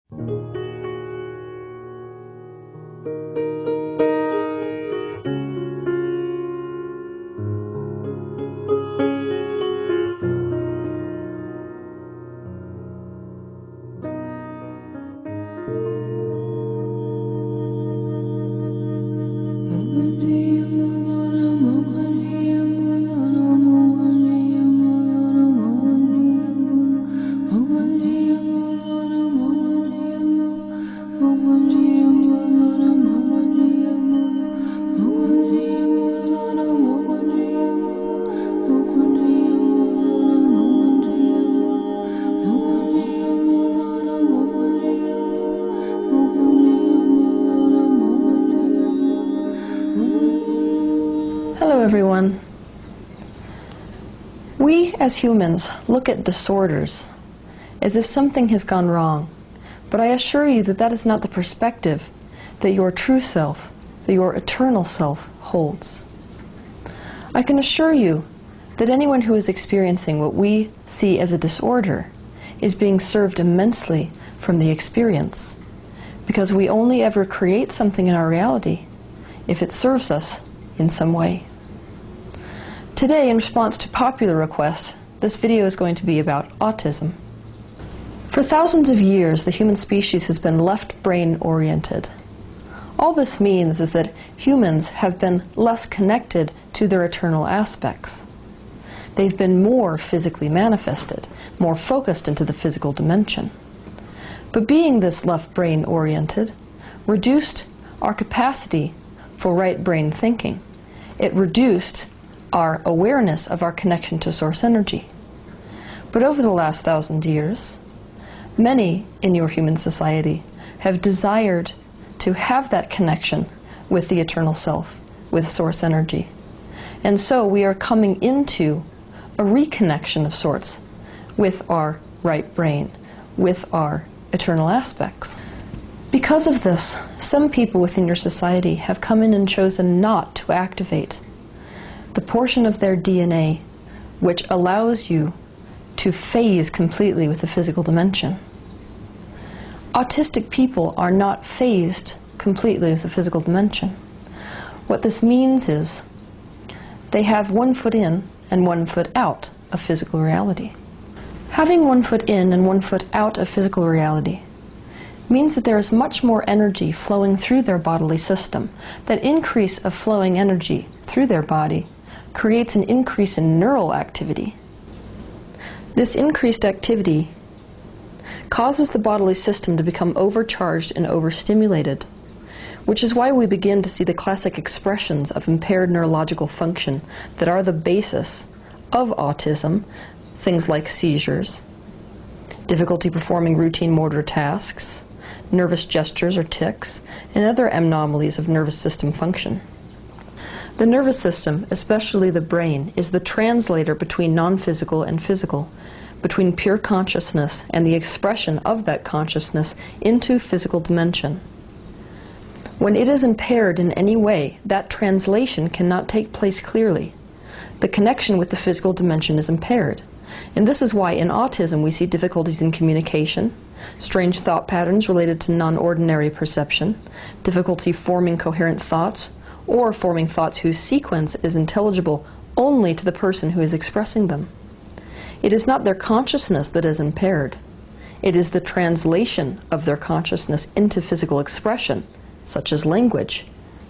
Hello everyone. We as humans look at disorders as if something has gone wrong, but I assure you that that is not the perspective that your true self, that your eternal self holds. I can assure you that anyone who is experiencing what we see as a disorder is being served immensely from the experience, because we only ever create something in our reality if it serves us in some way. Today, in response to popular requests, this video is going to be about autism. For thousands of years, the human species has been left-brain oriented. All this means is that humans have been less connected to their eternal aspects. They've been more physically manifested, more focused into the physical dimension. But being this left-brain oriented reduced our capacity for right-brain thinking. It reduced our awareness of our connection to source energy. But over the last 1,000 years, many in your human society have desired to have that connection with the eternal self, with source energy. And so we are coming into a reconnection of sorts with our right brain, with our eternal aspects. Because of this, some people within your society have come in and chosen not to activate the portion of their DNA which allows you to phase completely with the physical dimension. Autistic people are not phased completely with the physical dimension. What this means is they have one foot in and one foot out of physical reality. Having one foot in and one foot out of physical reality means that there is much more energy flowing through their bodily system. That increase of flowing energy through their body creates an increase in neural activity. This increased activity causes the bodily system to become overcharged and overstimulated, which is why we begin to see the classic expressions of impaired neurological function that are the basis of autism, things like seizures, difficulty performing routine motor tasks, nervous gestures or tics, and other anomalies of nervous system function. The nervous system, especially the brain, is the translator between non-physical and physical, between pure consciousness and the expression of that consciousness into physical dimension. When it is impaired in any way, that translation cannot take place clearly. The connection with the physical dimension is impaired. And this is why in autism we see difficulties in communication, strange thought patterns related to non-ordinary perception, difficulty forming coherent thoughts, or forming thoughts whose sequence is intelligible only to the person who is expressing them. It is not their consciousness that is impaired. It is the translation of their consciousness into physical expression, such as language,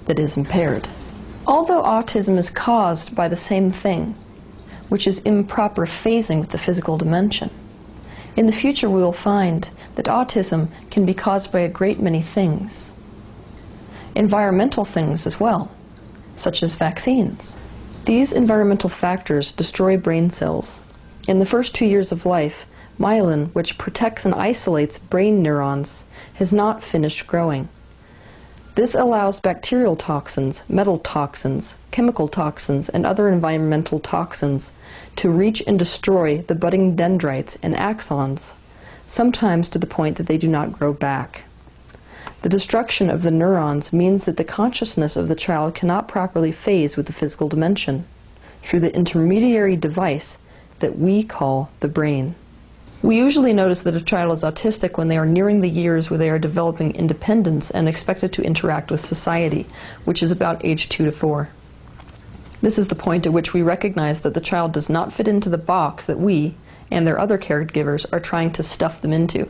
that is impaired. Although autism is caused by the same thing, which is improper phasing with the physical dimension, in the future we will find that autism can be caused by a great many things. Environmental things as well, such as vaccines. These environmental factors destroy brain cells. In the first 2 years of life, myelin, which protects and isolates brain neurons, has not finished growing. This allows bacterial toxins, metal toxins, chemical toxins, and other environmental toxins to reach and destroy the budding dendrites and axons, sometimes to the point that they do not grow back. The destruction of the neurons means that the consciousness of the child cannot properly phase with the physical dimension through the intermediary device that we call the brain. We usually notice that a child is autistic when they are nearing the years where they are developing independence and expected to interact with society, which is about age 2 to 4. This is the point at which we recognize that the child does not fit into the box that we, and their other caregivers, are trying to stuff them into.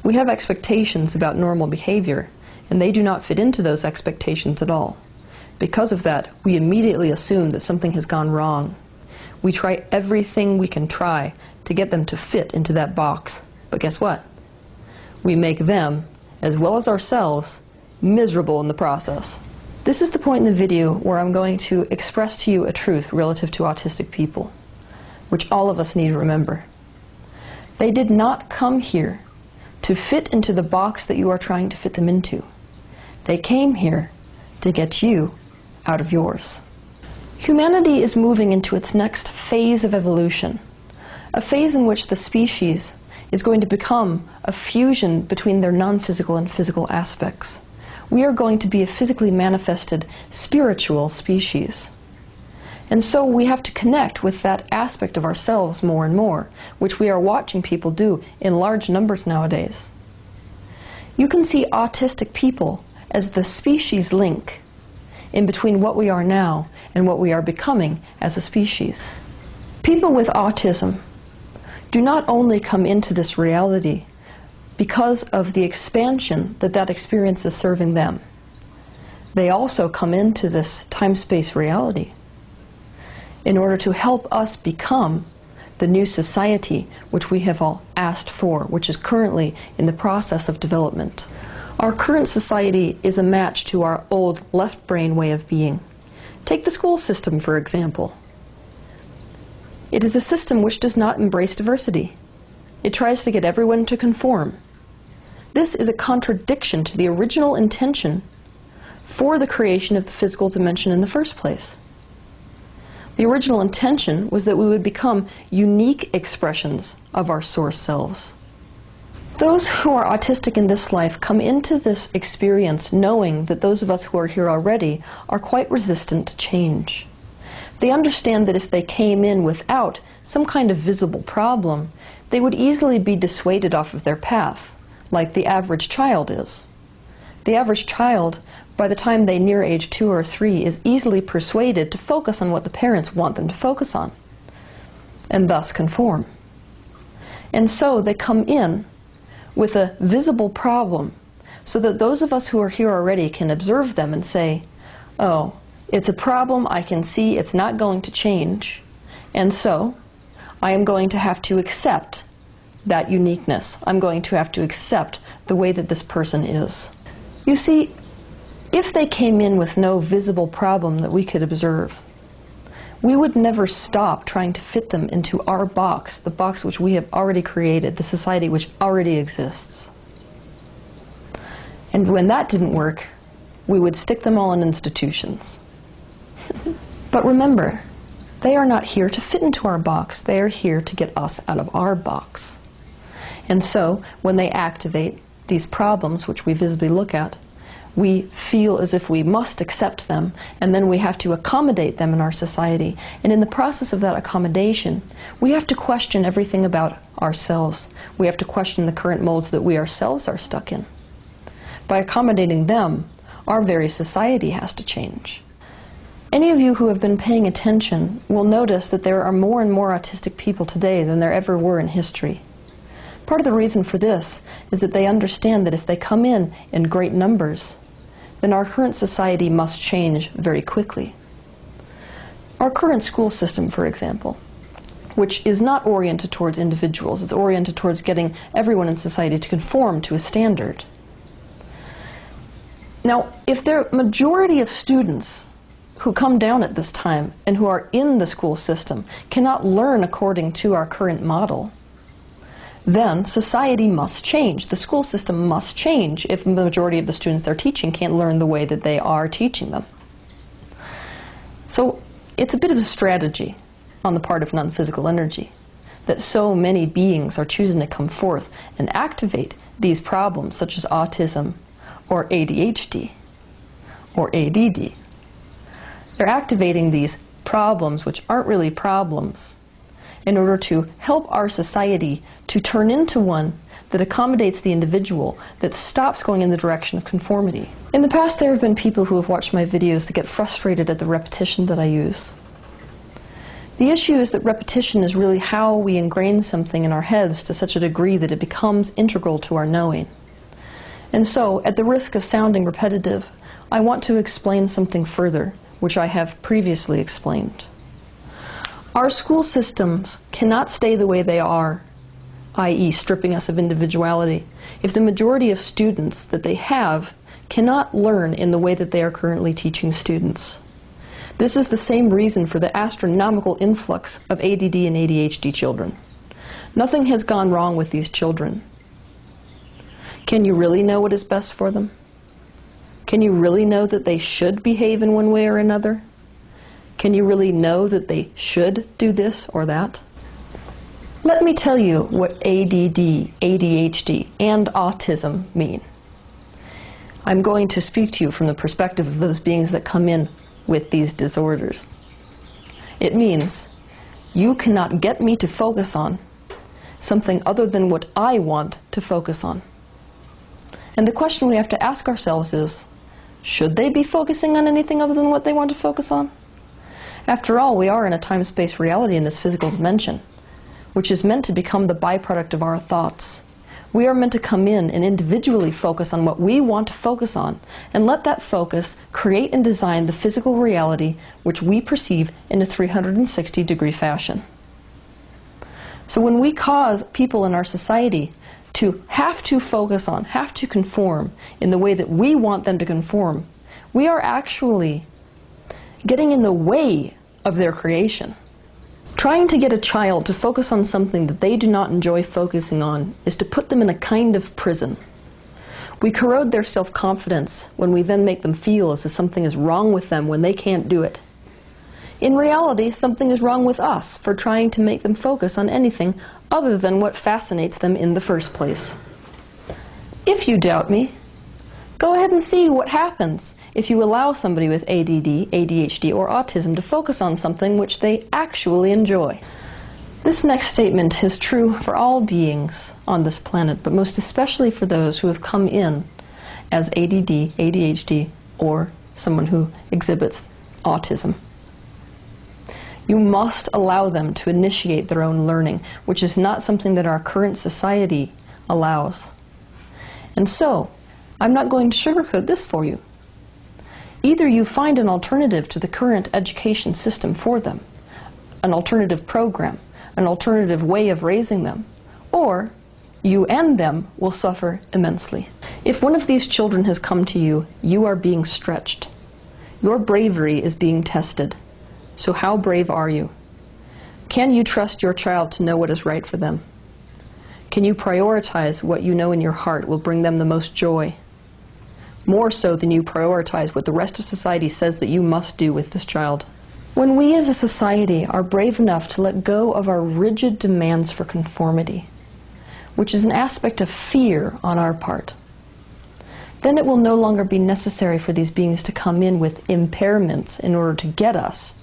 We have expectations about normal behavior, and they do not fit into those expectations at all. Because of that, we immediately assume that something has gone wrong. We try everything we can try to get them to fit into that box. But guess what? We make them, as well as ourselves, miserable in the process. This is the point in the video where I'm going to express to you a truth relative to autistic people, which all of us need to remember. They did not come here to fit into the box that you are trying to fit them into. They came here to get you out of yours. Humanity is moving into its next phase of evolution, a phase in which the species is going to become a fusion between their non-physical and physical aspects. We are going to be a physically manifested spiritual species. And so we have to connect with that aspect of ourselves more and more, which we are watching people do in large numbers nowadays. You can see autistic people as the species link in between what we are now and what we are becoming as a species. People with autism do not only come into this reality because of the expansion that that experience is serving them. They also come into this time-space reality in order to help us become the new society which we have all asked for, which is currently in the process of development. Our current society is a match to our old left brain way of being. Take the school system, for example. It is a system which does not embrace diversity. It tries to get everyone to conform. This is a contradiction to the original intention for the creation of the physical dimension in the first place. The original intention was that we would become unique expressions of our source selves. Those who are autistic in this life come into this experience knowing that those of us who are here already are quite resistant to change. They understand that if they came in without some kind of visible problem, they would easily be dissuaded off of their path, like the average child is. The average child, by the time they near age 2 or 3, is easily persuaded to focus on what the parents want them to focus on, and thus conform. And so they come in with a visible problem, so that those of us who are here already can observe them and say, oh, it's a problem I can see, it's not going to change, and so I am going to have to accept that uniqueness. I'm going to have to accept the way that this person is. You see, if they came in with no visible problem that we could observe, we would never stop trying to fit them into our box, the box which we have already created, the society which already exists. And when that didn't work, we would stick them all in institutions. But remember, they are not here to fit into our box. They are here to get us out of our box. And so, when they activate these problems, which we visibly look at, we feel as if we must accept them, and then we have to accommodate them in our society. And in the process of that accommodation, we have to question everything about ourselves. We have to question the current molds that we ourselves are stuck in. By accommodating them, our very society has to change. Any of you who have been paying attention will notice that there are more and more autistic people today than there ever were in history. Part of the reason for this is that they understand that if they come in great numbers, then our current society must change very quickly. Our current school system, for example, which is not oriented towards individuals, it's oriented towards getting everyone in society to conform to a standard. Now, if the majority of students who come down at this time and who are in the school system cannot learn according to our current model, then society must change. The school system must change if the majority of the students they're teaching can't learn the way that they are teaching them. So it's a bit of a strategy on the part of non-physical energy that so many beings are choosing to come forth and activate these problems such as autism or ADHD or ADD. They're activating these problems which aren't really problems, in order to help our society to turn into one that accommodates the individual, that stops going in the direction of conformity. In the past, there have been people who have watched my videos that get frustrated at the repetition that I use. The issue is that repetition is really how we ingrain something in our heads to such a degree that it becomes integral to our knowing. And so, at the risk of sounding repetitive, I want to explain something further, which I have previously explained. Our school systems cannot stay the way they are, i.e. stripping us of individuality, if the majority of students that they have cannot learn in the way that they are currently teaching students. This is the same reason for the astronomical influx of ADD and ADHD children. Nothing has gone wrong with these children. Can you really know what is best for them? Can you really know that they should behave in one way or another? Can you really know that they should do this or that? Let me tell you what ADD, ADHD, and autism mean. I'm going to speak to you from the perspective of those beings that come in with these disorders. It means you cannot get me to focus on something other than what I want to focus on. And the question we have to ask ourselves is, should they be focusing on anything other than what they want to focus on? After all, we are in a time-space reality in this physical dimension, which is meant to become the byproduct of our thoughts. We are meant to come in and individually focus on what we want to focus on, and let that focus create and design the physical reality which we perceive in a 360-degree fashion. So when we cause people in our society to have to focus on, have to conform in the way that we want them to conform, we are actually getting in the way of their creation. Trying to get a child to focus on something that they do not enjoy focusing on is to put them in a kind of prison. We corrode their self-confidence when we then make them feel as if something is wrong with them when they can't do it. In reality, something is wrong with us for trying to make them focus on anything other than what fascinates them in the first place. If you doubt me, go ahead and see what happens if you allow somebody with ADD, ADHD, or autism to focus on something which they actually enjoy. This next statement is true for all beings on this planet, but most especially for those who have come in as ADD, ADHD, or someone who exhibits autism. You must allow them to initiate their own learning, which is not something that our current society allows. And so, I'm not going to sugarcoat this for you. Either you find an alternative to the current education system for them, an alternative program, an alternative way of raising them, or you and them will suffer immensely. If one of these children has come to you, you are being stretched. Your bravery is being tested. So how brave are you? Can you trust your child to know what is right for them? Can you prioritize what you know in your heart will bring them the most joy? More so than you prioritize what the rest of society says that you must do with this child. When we as a society are brave enough to let go of our rigid demands for conformity, which is an aspect of fear on our part, then it will no longer be necessary for these beings to come in with impairments in order to get us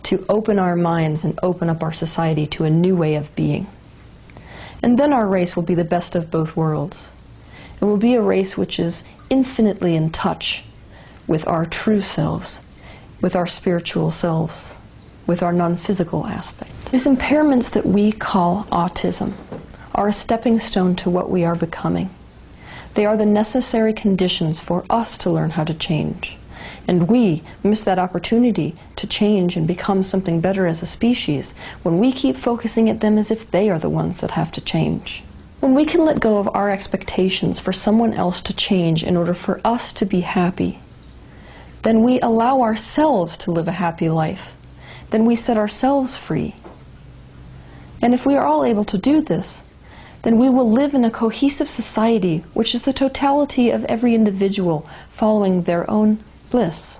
to open our minds and open up our society to a new way of being. And then our race will be the best of both worlds. It will be a race which is infinitely in touch with our true selves, with our spiritual selves, with our non-physical aspect. These impairments that we call autism are a stepping stone to what we are becoming. They are the necessary conditions for us to learn how to change. And we miss that opportunity to change and become something better as a species when we keep focusing at them as if they are the ones that have to change. When we can let go of our expectations for someone else to change in order for us to be happy, then we allow ourselves to live a happy life. Then we set ourselves free. And if we are all able to do this, then we will live in a cohesive society, which is the totality of every individual following their own bliss.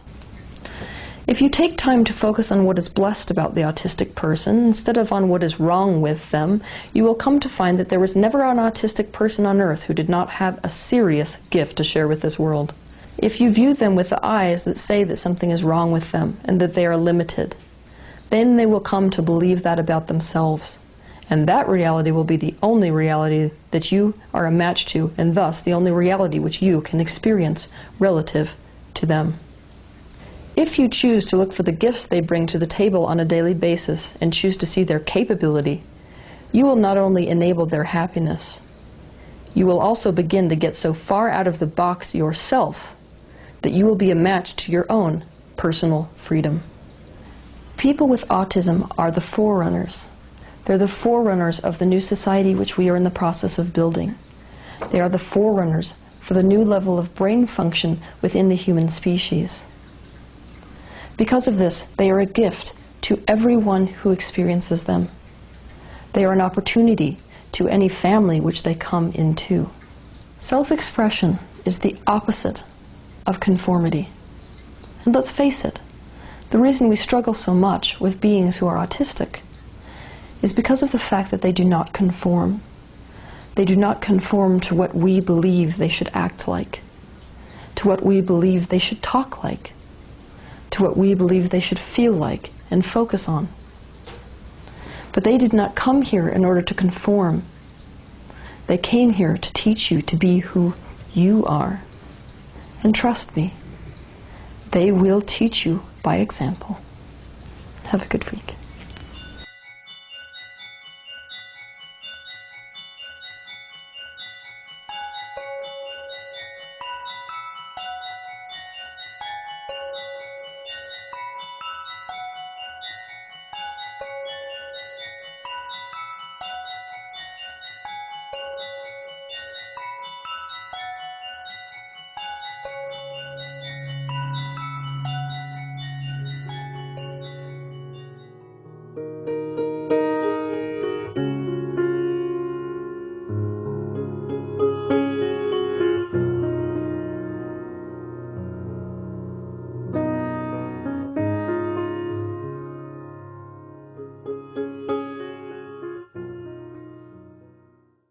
If you take time to focus on what is blessed about the autistic person instead of on what is wrong with them, you will come to find that there was never an autistic person on earth who did not have a serious gift to share with this world. If you view them with the eyes that say that something is wrong with them and that they are limited, then they will come to believe that about themselves. And that reality will be the only reality that you are a match to, and thus the only reality which you can experience relative to them. If you choose to look for the gifts they bring to the table on a daily basis and choose to see their capability, you will not only enable their happiness, you will also begin to get so far out of the box yourself that you will be a match to your own personal freedom. People with autism are the forerunners. They're the forerunners of the new society which we are in the process of building. They are the forerunners for the new level of brain function within the human species. Because of this, they are a gift to everyone who experiences them. They are an opportunity to any family which they come into. Self-expression is the opposite of conformity. And let's face it, the reason we struggle so much with beings who are autistic is because of the fact that they do not conform. They do not conform to what we believe they should act like, to what we believe they should talk like, to what we believe they should feel like and focus on. But they did not come here in order to conform. They came here to teach you to be who you are. And trust me, they will teach you by example. Have a good week.